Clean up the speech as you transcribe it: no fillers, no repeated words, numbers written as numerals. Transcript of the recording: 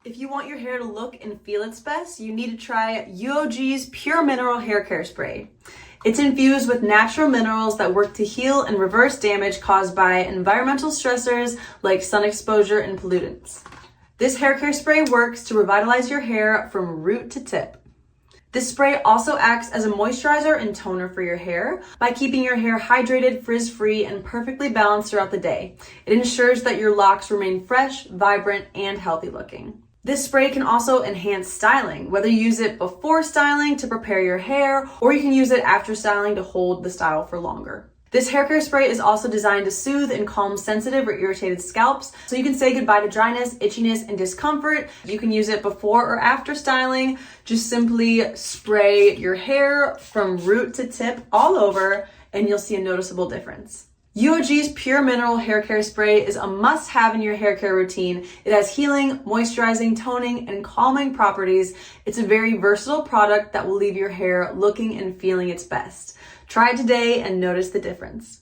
If you want your hair to look and feel its best, you need to try UOG's Pure Mineral Hair Care Spray. It's infused with natural minerals that work to heal and reverse damage caused by environmental stressors like sun exposure and pollutants. This hair care spray works to revitalize your hair from root to tip. This spray also acts as a moisturizer and toner for your hair by keeping your hair hydrated, frizz-free, and perfectly balanced throughout the day. It ensures that your locks remain fresh, vibrant, and healthy looking. This spray can also enhance styling, whether you use it before styling to prepare your hair, or you can use it after styling to hold the style for longer. This hair care spray is also designed to soothe and calm sensitive or irritated scalps, so you can say goodbye to dryness, itchiness, and discomfort. You can use it before or after styling. Just simply spray your hair from root to tip all over, and you'll see a noticeable difference. UOG's Pure Mineral Hair Care Spray is a must-have in your hair care routine. It has healing, moisturizing, toning, and calming properties. It's a very versatile product that will leave your hair looking and feeling its best. Try it today and notice the difference.